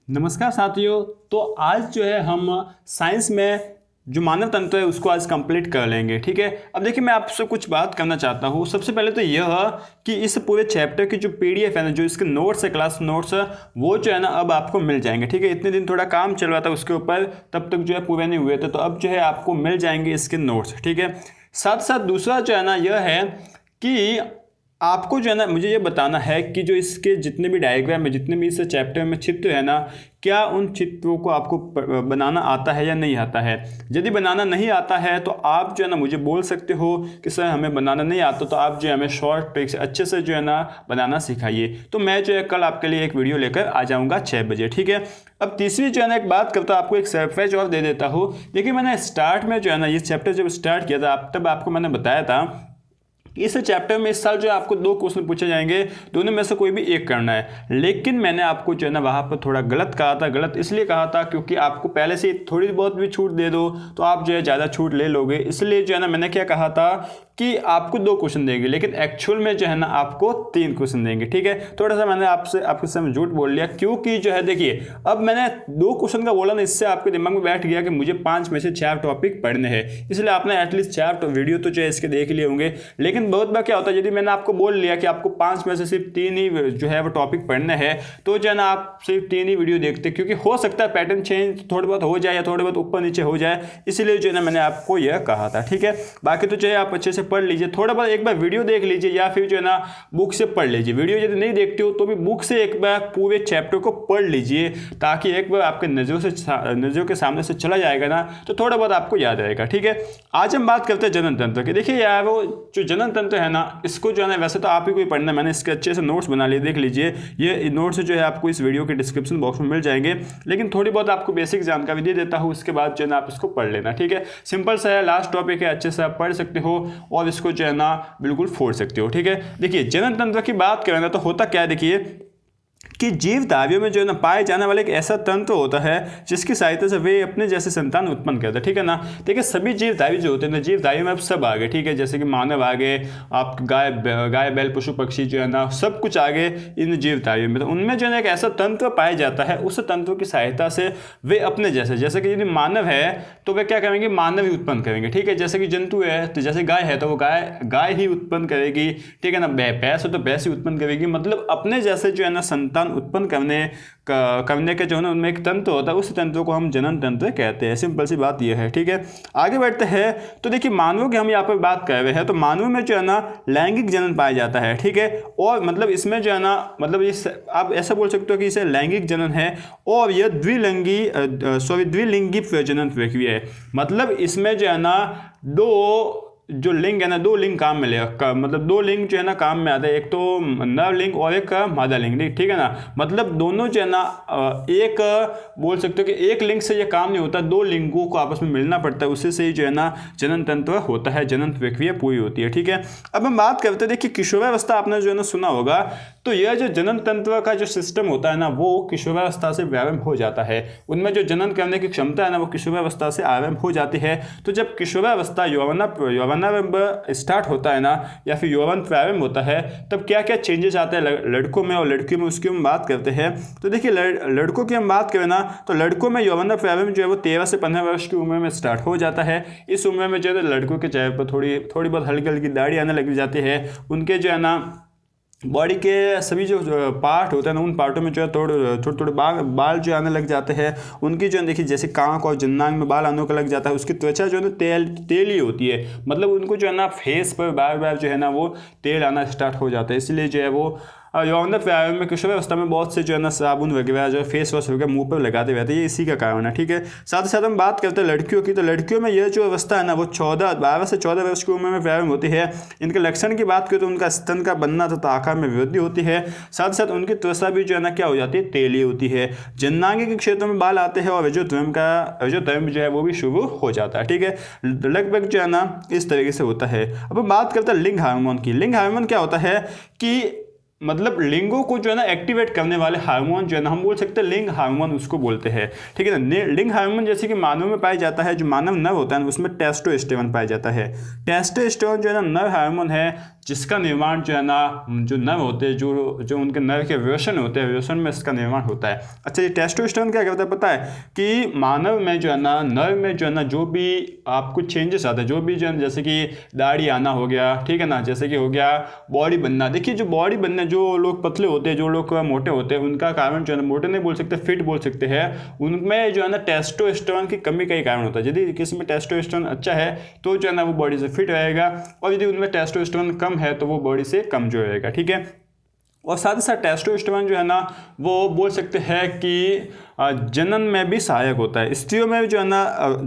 नमस्कार साथियों। तो आज जो है हम साइंस में जो मानव तंत्र है उसको आज कंप्लीट कर लेंगे। ठीक है, अब देखिए मैं आपसे कुछ बात करना चाहता हूँ। सबसे पहले तो यह कि इस पूरे चैप्टर की जो पीडीएफ है ना, जो इसके नोट्स है, क्लास नोट्स, वो जो है ना अब आपको मिल जाएंगे। ठीक है, इतने दिन थोड़ा काम चल रहा था उसके ऊपर, तब तक जो है पूरे नहीं हुए थे, तो अब जो है आपको मिल जाएंगे इसके नोट्स। ठीक है, साथ साथ दूसरा जो है ना यह है कि आपको जो है ना मुझे ये बताना है कि जो इसके जितने भी डायग्राम है, जितने भी इस चैप्टर में चित्र है ना, क्या उन चित्रों को आपको बनाना आता है या नहीं आता है। यदि बनाना नहीं आता है तो आप जो है ना मुझे बोल सकते हो कि सर हमें बनाना नहीं आता, तो आप जो है हमें शॉर्ट ट्रिक से अच्छे से जो है ना बनाना सिखाइए। तो मैं जो है कल आपके लिए एक वीडियो लेकर आ जाऊँगा 6 बजे। ठीक है, अब तीसरी जो है ना एक बात करता हूँ, आपको एक सरप्राइज और दे देता हूँ। देखिए मैंने स्टार्ट में जो है ना ये चैप्टर जब स्टार्ट किया था तब आपको मैंने बताया था इस चैप्टर में इस साल जो आपको 2 क्वेश्चन पूछे जाएंगे, दोनों में से कोई भी एक करना है। लेकिन मैंने आपको जो है ना वहाँ पर थोड़ा गलत कहा था। गलत इसलिए कहा था क्योंकि आपको पहले से थोड़ी बहुत भी छूट दे दो तो आप जो है ज़्यादा छूट ले लोगे। इसलिए जो है ना मैंने क्या कहा था कि आपको 2 क्वेश्चन देंगे, लेकिन एक्चुअल में जो है ना आपको 3 क्वेश्चन देंगे। ठीक है, थोड़ा सा मैंने आपके सामने झूठ बोल लिया, क्योंकि जो है देखिए अब मैंने 2 क्वेश्चन का बोला ना, इससे आपके दिमाग में बैठ गया कि मुझे 5 में से 4 टॉपिक पढ़ने हैं, इसलिए आपने एटलीस्ट 4 वीडियो तो जो है इसके देख लिए होंगे। लेकिन बहुत बार क्या होता है, यदि मैंने आपको बोल लिया कि आपको 5 में से सिर्फ 3 ही जो है वो टॉपिक पढ़ने हैं, तो जो है ना आप सिर्फ 3 ही वीडियो देखते, क्योंकि हो सकता है पैटर्न चेंज थोड़ा बहुत हो जाए या थोड़े बहुत ऊपर नीचे हो जाए, इसलिए जो है ना मैंने आपको यह कहा था। ठीक है, बाकी तो जो है आप अच्छे से पढ़ लीजिए, थोड़ा बहुत एक बार वीडियो देख लीजिए या फिर जो है ना बुक से पढ़ लीजिए। वीडियो यदि नहीं देखते हो तो भी बुक से एक बार पूरे चैप्टर को पढ़ लीजिए, ताकि एक बार आपके नजरों के सामने से चला जाएगा ना तो थोड़ा बहुत आपको याद रहेगा। ठीक है, आज हम बात करते हैं जनन तंत्र की। देखिए यार वो जो जनन तंत्र है ना, इसको जो है ना वैसे तो आप ही को ही पढ़ना है, मैंने इसके अच्छे से नोट्स बना लिए, देख लीजिए। ये नोट्स जो है आपको इस वीडियो के डिस्क्रिप्शन बॉक्स में मिल जाएंगे, लेकिन थोड़ी बहुत आपको बेसिक जानकारी दे देता हूँ, उसके बाद जो है ना आप इसको पढ़ लेना। ठीक है, सिंपल सा है, लास्ट टॉपिक है, अच्छे से आप पढ़ सकते हो और इसको जो है ना बिल्कुल फोड़ सकते हो। ठीक है, देखिए जनन तंत्र की बात करें ना तो होता क्या है, देखिए कि जीवधारियों में जो है ना पाए जाने वाला एक ऐसा तंत्र होता है जिसकी सहायता से वे अपने जैसे संतान उत्पन्न करते हैं। ठीक है ना, देखिए सभी जीवधारी जो होते हैं ना, जीवधारियों में अब सब आ गए। ठीक है, जैसे कि मानव आ गए, आप गाय बैल पशु पक्षी जो है ना सब कुछ आ गए इन जीवधारियों में। तो उनमें जो है ना एक ऐसा तंत्र पाया जाता है, उस तंत्र की सहायता से वे अपने जैसे कि यदि मानव है तो वे क्या करेंगे, मानव ही उत्पन्न करेंगे। ठीक है, जैसे कि जंतु है तो जैसे गाय है तो वो गाय ही उत्पन्न करेगी। ठीक है ना, भैंस है तो भैंस ही उत्पन्न करेगी। मतलब अपने जैसे जो है ना संतान उत्पन्न करने के जो है ना उनमें एक तंत्र होता है, उस तंत्र को हम जनन तंत्र कहते हैं। सिंपल सी बात यह है। ठीक है, आगे बढ़ते हैं। तो देखिए मानवों की हम यहाँ पर बात कर रहे हैं, तो मानवों में जो है ना लैंगिक जनन पाया जाता है। ठीक है, और मतलब इसमें जो है ना मतलब इस आप ऐसा बोल सकते हो कि इसे लैंगिक जनन है, और यह द्विलिंगी प्रजनन प्रक्रिया है। मतलब इसमें जो है ना जो लिंग है ना, 2 लिंग काम में लेगा, मतलब 2 लिंग जो है ना काम में आता है, एक तो नर लिंग और एक मादा लिंग। ठीक है ना, मतलब दोनों जो है ना एक बोल सकते हो कि एक लिंग से ये काम नहीं होता, 2 लिंगों को आपस में मिलना पड़ता है, उससे से ही जो है ना जनन तंत्र होता है, जनन प्रक्रिया पूरी होती है। ठीक है, अब हम बात करते हैं, देखिए किशोरावस्था आपने जो है ना सुना होगा, तो यह जो जनन तंत्र का जो सिस्टम होता है ना वो किशोरावस्था से प्रारंभ हो जाता है। उनमें जो जनन करने की क्षमता है ना वो किशोरावस्था से आरंभ हो जाती है। तो जब किशोरावस्था यौवनारंभ स्टार्ट होता है ना, या फिर यौवन प्रारंभ होता है, तब क्या क्या चेंजेस आते हैं लड़कों में और लड़कियों में, उसकी हम बात करते हैं। तो देखिए लड़कों की हम बात करें ना, तो लड़कों में यौवन प्रारंभ जो है वो 13 से 15 वर्ष की उम्र में स्टार्ट हो जाता है। इस उम्र में जो है लड़कों के चेहरे पर थोड़ी बहुत हल्की हल्की दाढ़ी आने लग जाती है। उनके जो है ना बॉडी के सभी जो पार्ट होते हैं ना, उन पार्टों में जो है थोड़े बाल जो आने लग जाते हैं। उनकी जो है देखिए जैसे कांख और जन्नांग में बाल आने को लग जाता है। उसकी त्वचा जो है ना तेली होती है, मतलब उनको जो है ना फेस पर बार बार जो है ना वो तेल आना स्टार्ट हो जाता है। इसलिए जो है वो यौवन प्रारंभ में किशोरावस्था में बहुत से जो है ना साबुन वगैरह जो फेस वॉश वगैरह मुंह पर लगाते रहते हैं, ये इसी का कारण है। ठीक है, साथ ही साथ हम बात करते हैं लड़कियों की, तो लड़कियों में यह जो अवस्था है ना वो 12 से 14 वर्ष की उम्र में प्रारंभ होती है। इनके लक्षण की बात करें तो उनका स्तन का बनना तथा आकार में वृद्धि होती है। साथ ही साथ उनकी त्वचा भी जो है ना क्या हो जाती है, तेली होती है। जन्नांगी के क्षेत्र में बाल आते हैं और रजोतर्म जो है वो भी शुरू हो जाता है। ठीक है, लगभग जो है ना इस तरीके से होता है। अब हम बात करते हैं लिंग हार्मोन की। लिंग हार्मोन क्या होता है कि मतलब लिंगों को जो है ना एक्टिवेट करने वाले हार्मोन जो है ना हम बोल सकते हैं लिंग हार्मोन उसको बोलते हैं। ठीक है ना, लिंग हार्मोन जैसे कि मानव में पाया जाता है, जो मानव नर होता है उसमें टेस्टोस्टेरोन पाया जाता है। टेस्टोस्टेरोन जो है ना नर हार्मोन है, जिसका निर्माण जो है ना जो नर्व होते हैं, जो उनके नर्व के व्यसन होते हैं, व्यसन में इसका निर्माण होता है। अच्छा, ये टेस्टोस्टेरोन क्या करता है पता है कि मानव में जो है ना, नर्व में जो है ना, जो भी आपको चेंजेस आते हैं, जो भी जो है जैसे कि दाढ़ी आना हो गया, ठीक है ना, जैसे कि हो गया बॉडी बनना। देखिए जो बॉडी बनना, जो लोग पतले होते हैं, जो लोग मोटे होते हैं, उनका कारण जो है ना, मोटे नहीं बोल सकते, फिट बोल सकते हैं, उनमें जो है ना टेस्टोस्टेरोन की कमी का ही कारण होता है। यदि किसी में टेस्टोस्टेरोन अच्छा है तो जो है ना वो बॉडी से फिट रहेगा, और यदि उनमें टेस्टोस्टेरोन कम है तो वो बॉडी से कमजोर रहेगा, ठीक है। और साथ ही साथ टेस्टोस्टेरोन जो है ना वो बोल सकते हैं कि जनन में भी सहायक होता है। स्त्रियों में जो है ना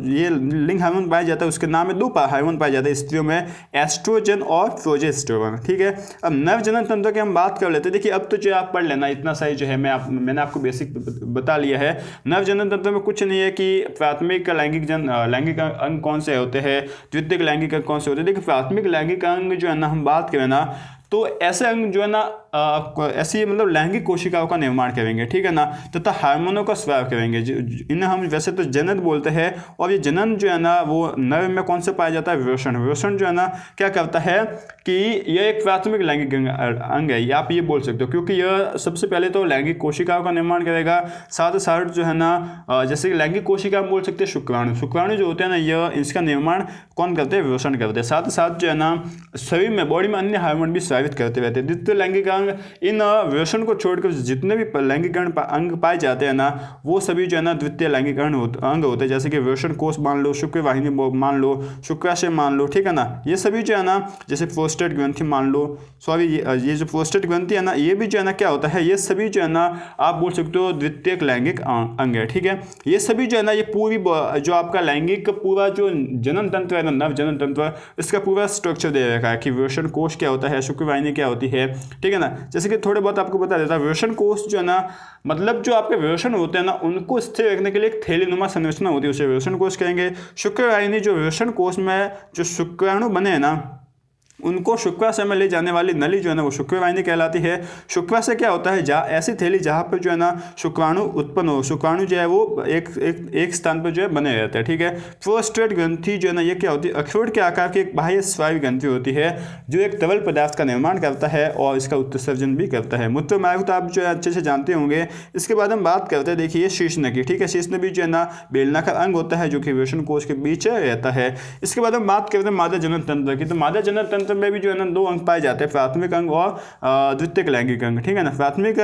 ये लिंग हार्मोन पाया जाता है, उसके नाम में 2 हार्मोन पाए जाते हैं स्त्रियों में, एस्ट्रोजन और प्रोजेस्टेरोन, ठीक है। अब नव जनन तंत्र की हम बात कर लेते हैं। देखिए अब तो जो आप पढ़ लेना, इतना सही जो है मैंने आपको बेसिक बता लिया है। नव जनन तंत्र में कुछ नहीं है कि प्राथमिक लैंगिक अंग कौन से होते हैं, द्वितीयक लैंगिक अंग कौन से होते हैं। देखिए प्राथमिक लैंगिक अंग जो है ना हम बात करें ना, तो ऐसे अंग जो है ना ऐसी मतलब लैंगिक कोशिकाओं का निर्माण करेंगे, ठीक है ना, तथा हार्मोनों का स्राव करेंगे। इन्हें हम वैसे तो जनन बोलते हैं। और ये जनन जो है ना वो नर में कौन से पाया जाता है, वृषण। वृषण जो है ना क्या करता है कि यह एक प्राथमिक लैंगिक अंग है, आप ये बोल सकते हो, क्योंकि यह सबसे पहले तो लैंगिक कोशिकाओं का निर्माण करेगा। साथ ही साथ जो है ना जैसे कि लैंगिक कोशिका हम बोल सकते हैं शुक्राणु जो होते हैं ना, यह इसका निर्माण कौन करते हैं, वृषण करते हैं। साथ ही साथ जो है ना शरीर में, बॉडी में अन्य हार्मोन भी स्रावित करते रहते हैं। द्वितीय लैंगिक अंग, इन वृषण को छोड़कर जितने भी लैंगिक अंग पाए जाते हैं ना, वो सभी जो है ना द्वितीय लैंगिक अंग होते हैं। जैसे कि वृषण कोष मान लो, शुक्र वाहिनी मान लो, शुक्राशय मान लो, ठीक है ना, ये सभी जो है ना, जैसे प्रोस्टेट ग्रंथि मान लो, सॉरी ये जो प्रोस्टेट ग्रंथि है ना, ये भी जो है ना क्या होता है, ये सभी जो है ना आप बोल सकते हो द्वितीय लैंगिक अंग है, ठीक है। ये सभी जो है ना, ये पूरी जो आपका लैंगिक पूरा जो जनन तंत्र है ना, नव जनन तंत्र, इसका पूरा स्ट्रक्चर दे रखा है कि वृषण कोष क्या होता है, शुक्र वाहिनी क्या होती है, ठीक है ना। जैसे कि थोड़े बहुत आपको बता देता है, वृषण कोष जो है ना, मतलब जो आपके वृषण होते हैं ना, उनको स्थिर रखने के लिए एक थैलीनुमा संरचना होती है, उसे वृषण कोष कहेंगे। शुक्र वाहिनी, जो वृषण कोष में जो शुक्राणु बने हैं ना, उनको शुक्राशय में ले जाने वाली नली जो है ना वो शुक्रवाहिनी कहलाती है। शुक्राशय क्या होता है, जहाँ ऐसी थैली जहाँ पर जो है ना शुक्राणु उत्पन्न हो, शुक्राणु जो है वो एक स्थान पर जो है बने रहते हैं, ठीक है। प्रोस्टेट ग्रंथि जो है ना, ये क्या होती है, अखरोट के आकार की एक बाह्य स्वायु ग्रंथि होती है, जो एक तरल पदार्थ का निर्माण करता है और इसका उत्सर्जन भी करता है। मूत्र मार्ग तो आप जो है अच्छे से जानते होंगे। इसके बाद हम बात करते हैं, देखिए शीर्षन की, ठीक है। शीर्षन भी जो है ना बेलनाकार अंग होता है, जो कि वृषण कोष के बीच रहता है। इसके बाद हम बात करते हैं मादा जनन तंत्र की। तो मादा जनन तंत्र में भी जो है ना 2 अंग पाए जाते हैं, प्राथमिक अंग और द्वितीयक लैंगिक अंग, ठीक है ना। प्राथमिक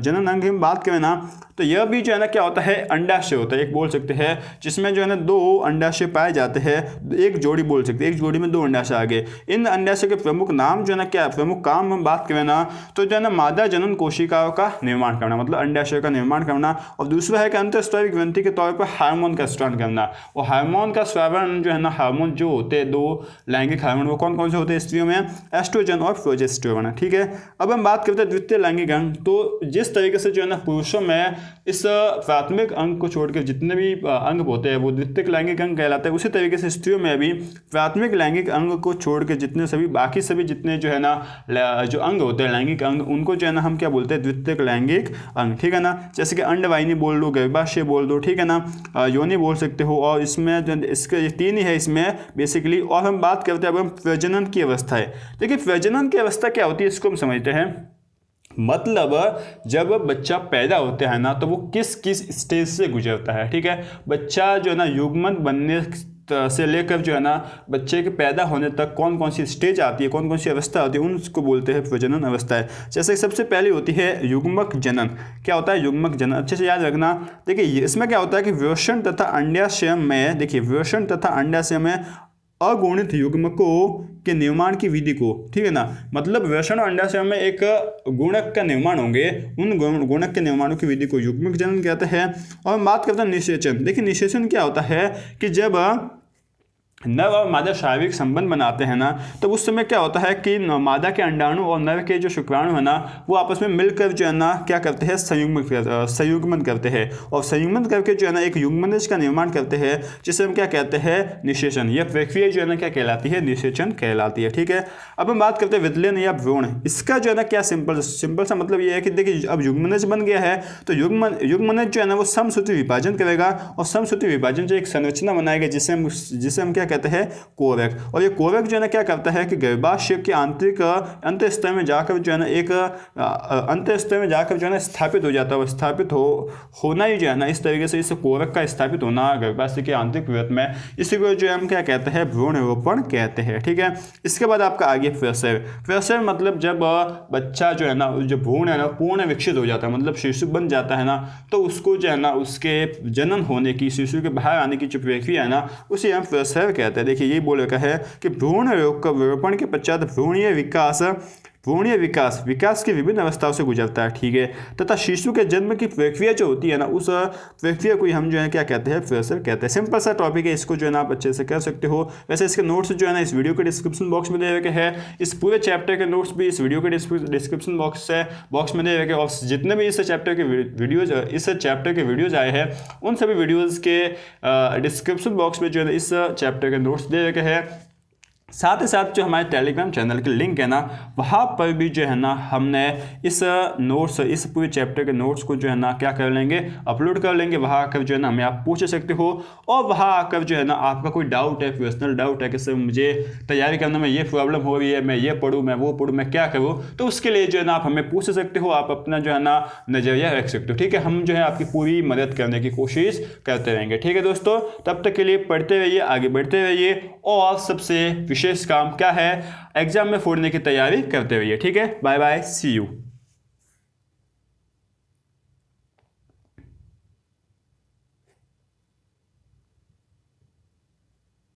जनन अंग हम बात करें ना, तो यह भी जो है ना क्या होता है, अंडाशय होता है, एक बोल सकते हैं, जिसमें जो है ना 2 अंडाशय पाए जाते हैं, एक जोड़ी बोल सकते हैं, एक जोड़ी में 2 अंडाशय आ गए। इन अंडाशय के प्रमुख नाम जो है ना क्या, प्रमुख काम हम बात करें ना, तो जो है ना मादा जनन कोशिकाओं का निर्माण करना, मतलब अंडाशय का निर्माण करना, और दूसरा है कि अंतःस्रावी ग्रंथि के तौर पर हार्मोन का स्रावन करना। और हार्मोन का स्रावन जो है ना, हार्मोन जो होते हैं 2 लैंगिक हार्मोन, वो कौन कौन से होते हैं स्त्रियों में, एस्ट्रोजन और प्रोजेस्टेरोन, ठीक है। अब हम बात करते हैं द्वितीय लैंगिक अंग। तो जिस तरीके से जो है ना पुरुषों में इस प्राथमिक अंग को छोड़कर जितने भी अंग होते हैं वो द्वितीय लैंगिक अंग कहलाते हैं, उसी तरीके से स्त्रियों में भी प्राथमिक लैंगिक अंग को छोड़कर जितने सभी बाकी सभी जितने जो है ना जो अंग होते हैं लैंगिक अंग, उनको जो है ना हम क्या बोलते हैं, द्वितीय लैंगिक अंग, ठीक है ना। जैसे कि अंडवाहिनी बोल दो, गर्भाशय बोल दो, ठीक है ना, योनि बोल सकते हो, और इसमें जो इसके 3 ही है इसमें बेसिकली। और हम बात करते हैं अब हम प्रजनन की अवस्था है। देखिए प्रजनन की अवस्था क्या होती है, इसको हम समझते हैं। मतलब जब बच्चा पैदा होता है ना, तो वो किस किस स्टेज से गुजरता है, ठीक है। बच्चा जो है ना युग्मन बनने से लेकर जो है ना बच्चे के पैदा होने तक कौन कौन सी स्टेज आती है, कौन कौन सी अवस्था होती है, उनको बोलते हैं प्रजनन अवस्था है। जैसे सबसे पहले होती है युग्मक जनन। क्या होता है युग्मक जनन, अच्छे से याद रखना। देखिए इसमें क्या होता है कि वृषण तथा अंडाशय में, देखिए वृषण तथा अंडाशय में अगुणित युग्मकों के निर्माण की विधि को, ठीक है ना, मतलब वृषण और अंडाशय में एक गुणक का निर्माण होंगे, उन गुणक के निर्माणों की विधि को युग्मक जनन कहते हैं। और हम बात करते हैं निषेचन। देखिए निषेचन क्या होता है कि जब नर और मादा शारीरिक संबंध बनाते हैं ना, तो उस समय क्या होता है कि मादा के अंडाणु और नर के जो शुक्राणु है ना, वो आपस में मिलकर जो है ना क्या करते हैं, संयुग्मन करते हैं, और संयुग्मन करके जो है ना एक युग्मनज का निर्माण करते हैं, जिसे हम क्या कहते हैं, निषेचन। यह प्रक्रिया जो है ना क्या कहलाती है, निषेचन कहलाती है, ठीक है। अब हम बात करते हैं विदलन या भ्रूण। इसका जो है ना क्या सिंपल सा मतलब ये है कि देखिए अब युग्मनज बन गया है, तो युग्मनज जो है ना वो समसूत्री विभाजन करेगा, और समसूत्री विभाजन जो एक संरचना बनाएगा, जिसे हम क्या कहते हैं कोवैक। और ये कोवैक जो है ना क्या करता है कि गर्भाशय के आंतरिक अंत स्तर में जाकर जो है ना एक अंत स्तर में जाकर जो है ना स्थापित हो जाता है। स्थापित होना ही जो है ना इस तरीके से इस कोवैक का स्थापित होना गर्भाशय के आंतरिक वृत्त में, इसी को जो है हम क्या कहते हैं भ्रूण रोपण कहते हैं। ठीक है, इसके बाद आपका आगे प्रसव। प्रसव मतलब जब बच्चा जो है ना जो भ्रूण है ना पूर्ण विकसित हो जाता है, मतलब शिशु बन जाता है ना, तो उसको जो है ना उसके जनन होने की, शिशु के बाहर आने की जो प्रक्रिया है ना उसे हम प्रसव कहते हैं। देखिए यही बोल रखा है कि भ्रूण रोपण के पश्चात भ्रूणीय विकास की विभिन्न अवस्थाओं से गुजरता है। ठीक है, तथा शिशु के जन्म की प्रक्रिया जो होती है ना उस प्रक्रिया को हम जो है क्या कहते हैं प्रसव कहते हैं। सिंपल सा टॉपिक है, इसको जो है ना आप अच्छे से कर सकते हो। वैसे इसके नोट्स जो है ना इस वीडियो के डिस्क्रिप्शन बॉक्स में दे रखे हैं। इस पूरे चैप्टर के नोट्स भी इस वीडियो के डिस्क्रिप्शन बॉक्स में दे रखे हैं। और जितने भी इस चैप्टर के वीडियोज आए हैं उन सभी वीडियोज़ के डिस्क्रिप्शन बॉक्स में जो है ना इस चैप्टर के नोट्स दे रखे हैं। साथ ही साथ जो हमारे टेलीग्राम चैनल के लिंक है ना वहाँ पर भी जो है ना हमने इस पूरे चैप्टर के नोट्स को जो है ना क्या कर लेंगे, अपलोड कर लेंगे। वहाँ आकर जो है ना हमें आप पूछ सकते हो। और वहाँ आकर जो है ना आपका कोई डाउट है, पर्सनल डाउट है कि सर मुझे तैयारी करने में ये प्रॉब्लम हो रही है, मैं ये पढ़ूँ, मैं वो पढ़ूँ, मैं क्या करूँ, तो उसके लिए जो है ना आप हमें पूछ सकते हो। आप अपना जो है ना नज़रिया रख सकते हो। ठीक है, हम जो है आपकी पूरी मदद करने की कोशिश करते रहेंगे। ठीक है दोस्तों, तब तक के लिए पढ़ते रहिए, आगे बढ़ते रहिए और सबसे विशेष काम क्या है, एग्जाम में फोड़ने की तैयारी करते रहिए। ठीक है, बाय बाय, सी यू।